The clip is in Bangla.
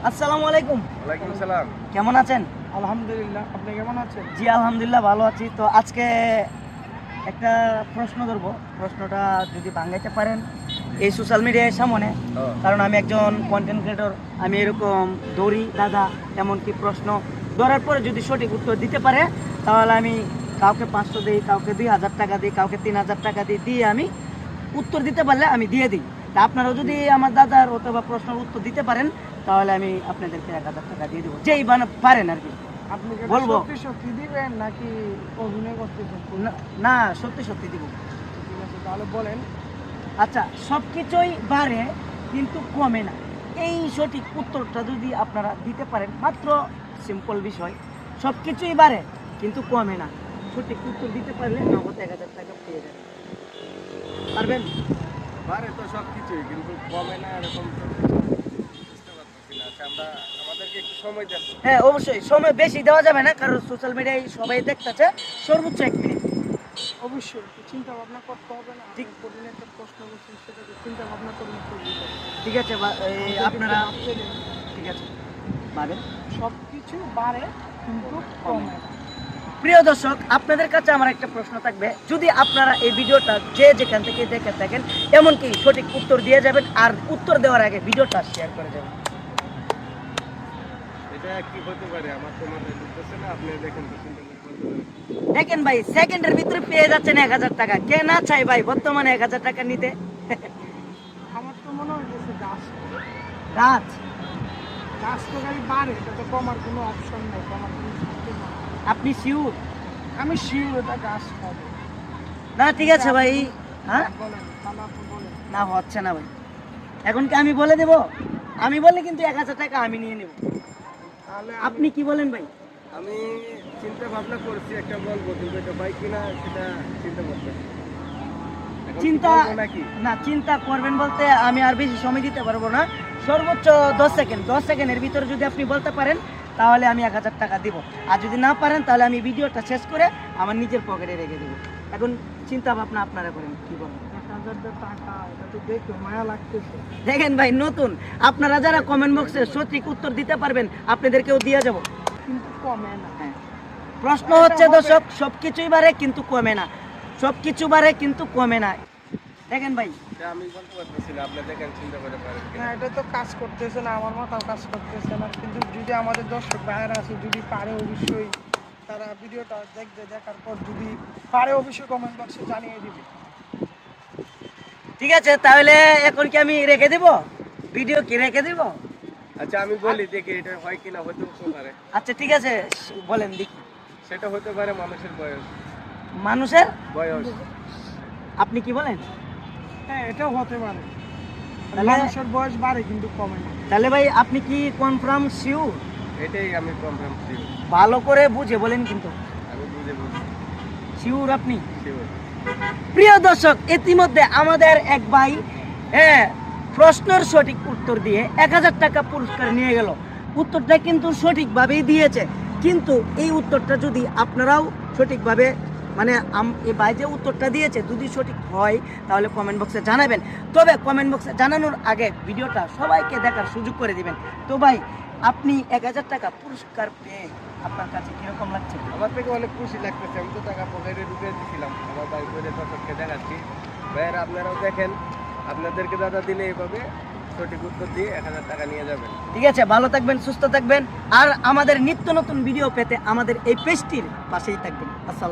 আসসালামু আলাইকুম। ওয়ালাইকুম সালাম। কেমন আছেন? আলহামদুলিল্লাহ, আপনি কেমন আছেন? জি আলহামদুলিল্লাহ ভালো আছি। তো আজকে একটা প্রশ্ন ধরবো, প্রশ্নটা যদি ভাঙাইতে পারেন এই সোশ্যাল মিডিয়ার সামনে, কারণ আমি একজন কন্টেন্ট ক্রিয়েটর, আমি এরকম দৌড়ি দাদা, এমনকি প্রশ্ন ধরার পরে যদি সঠিক উত্তর দিতে পারে তাহলে আমি কাউকে 500 দিই, কাউকে 2000 টাকা দিই, কাউকে 3000 টাকা দিয়ে আমি উত্তর দিতে পারলে আমি দিয়ে দিই। তা আপনারাও যদি আমার দাদার অথবা প্রশ্নের উত্তর দিতে পারেন তাহলে আমি আপনাদেরকে 1000 টাকা দিয়ে দেবো, যেই পারেন আর কি। আপনি কি বলবো? সত্যি সত্যি দিবেন নাকি অভিনয় করতেছেন? না, সত্যি সত্যি দিব। ঠিক আছে, তাহলে বলেন। আচ্ছা, সব কিছুই বাড়ে কিন্তু কমে না, এই সঠিক উত্তরটা যদি আপনারা দিতে পারেন, মাত্র সিম্পল বিষয়, সব কিছুই বাড়ে কিন্তু কমে না, সঠিক উত্তর দিতে পারলে নগদ 1000 টাকা পেয়ে যাবেন। পারবেন? বাড়ে তো সবকিছুই, কিন্তু কমে না এরকম তো বুঝতে পারতেছি না। আচ্ছা, আমাদেরকে একটু সময় দেন। হ্যাঁ অবশ্যই, সময় বেশি দেওয়া যাবে না, কারণ সোশ্যাল মিডিয়ায় সবাই দেখতেছে। সর্বোচ্চ 1 মিনিট। অবশ্যই একটু চিন্তা ভাবনা করতে হবে না? ঠিক। আপনি কঠিন একটা প্রশ্ন করছেন, সেটাকে চিন্তা ভাবনা করে উত্তর দিতে হবে। ঠিক আছে, আপনারা ভাবতে দিন। ঠিক আছে পাবেন। সব কিছু বাড়ে কিন্তু কমে না। প্রিয় দর্শক, আপনাদের কাছে আমার একটা প্রশ্ন থাকবে, যদি আপনারা এই ভিডিওটা যে যেখান থেকে দেখে থাকেন, এমনকি সঠিক উত্তর দিয়ে যাবেন, আর উত্তর দেওয়ার আগে ভিডিওটা শেয়ার করে যাবেন। এটা কি হতে পারে? আমার তো মাথায় ঢুকতেছে না। আপনি দেখেন তো, চিন্তা করে বলতে পারেন। দেখেন ভাই, সেকেন্ডের ভিতরে পেয়ে যাচ্ছেন 1000 টাকা। কে না চাই ভাই বর্তমানে 1000 টাকা নিতে? আমার তো মনে হইতেছে গাছ। গাছ? গাছ তো খালি বাড়ে, এটা তো কমার কোনো অপশন নেই, কমার কোনো সিস্টেম নেই। আপনি শিওর? আমি শিওর এটা গাছ হবে। না ঠিক আছে ভাই। হ্যাঁ, বলেন, তাহলে আপনি বলেন। না হচ্ছে না ভাই। এখন কি আমি বলে দেব? আমি বললে কিন্তু 1000 টাকা আমি নিয়ে নেব। তাহলে আপনি কি বলেন ভাই? আমি চিন্তা ভাবনা করছি একটা বলবো, কিন্তু এটা পাই কিনা সেটা চিন্তা করতেছি। এখন কি চিন্তা বলবো নাকি? না, চিন্তা করবেন বলতে আমি আর বেশি সময় দিতে পারবো না, সর্বোচ্চ 10 সেকেন্ড। 10 সেকেন্ডের ভিতরে যদি আপনি বলতে পারেন তাহলে আমি 1000 টাকা দিব, আর যদি না পারেন তাহলে আমি ভিডিওটা শেষ করে আমার নিজের পকেটে রেখে দেবো। এখন চিন্তা ভাবনা আপনারা করেন, কি বলেন? 1000 টাকা, এটা তো দেখে মায়া লাগতেছে। দেখেন ভাই, নতুন আপনারা যারা কমেন্ট বক্সে সঠিক উত্তর দিতে পারবেন আপনাদেরকেও দিয়ে যাব। কিন্তু কমে না। হ্যাঁ, প্রশ্ন হচ্ছে দর্শক, সবকিছুই বাড়ে কিন্তু কমে না, সবকিছু বাড়ে কিন্তু কমে না। দেখেন ভাই, এটা আমি বলতে পারতেছি না। আপনি দেখেন, চিন্তা করে পারেন না, কিনা। এটা তো কাজ করতেছে না, আমার মাথাও কাজ করতেছে না। কিন্তু যদি আমাদের দর্শক ভাইয়েরা আছে, যদি পারে অবশ্যই তারা ভিডিওটা দেখবে, দেখার পর যদি পারে অবশ্যই কমেন্ট বক্সে জানিয়ে দিবে। ঠিক আছে, তাহলে এখন কি আমি রেখে দেব? ভিডিও কি রেখে দেব? আচ্ছা, আমি বলি দেখি এটা হয় কিনা। হতে পারে। আচ্ছা ঠিক আছে, বলেন দেখি। সেটা হতে পারে মানুষের বয়স। মানুষের বয়স। আপনি কি বলেন? হ্যাঁ, এটাও হতে পারে। তাহলে- মানুষের বয়স বাড়ে কিন্তু কমে না। তাহলে ভাই আপনি কি কনফার্ম শিওর? এটাই আমি কনফার্ম দিই। ভালো করে বুঝে বলেন কিন্তু। আমি বুঝে বুঝি শিওর আপনি? শিওর। প্রিয় দর্শক, ইতিমধ্যে আমাদের এক ভাই প্রশ্নের সঠিক উত্তর দিয়ে 1000 টাকা পুরস্কার নিয়ে গেল। উত্তরটা কিন্তু সঠিকভাবেই দিয়েছে, কিন্তু এই উত্তরটা যদি আপনারাও সঠিকভাবে, মানে এই ভাই যে উত্তরটা দিয়েছে যদি সঠিক হয় তাহলে কমেন্ট বক্সে জানাবেন। তবে কমেন্ট বক্সে জানানোর আগে ভিডিওটা সবাইকে দেখার সুযোগ করে দিবেন। তো ভাই, আপনি 1000 টাকা পুরস্কার পেয়ে আপনার কাছে কিরকম লাগছে? আমার থেকে অনেক খুশি লাগতেছে। আমি তো টাকা পকেটে ঢুকে দিয়েছিলাম, আমার বাড়ি করে দর্শককে দেখাচ্ছি। ভাইয়েরা আপনারাও দেখেন, আপনাদেরকে দাদা দিলে এইভাবে সঠিক উত্তর দিয়ে 1000 টাকা নিয়ে যাবেন। ঠিক আছে, ভালো থাকবেন, সুস্থ থাকবেন, আর আমাদের নিত্য নতুন ভিডিও পেতে আমাদের এই পেজটির পাশেই থাকবেন। আসসালাম।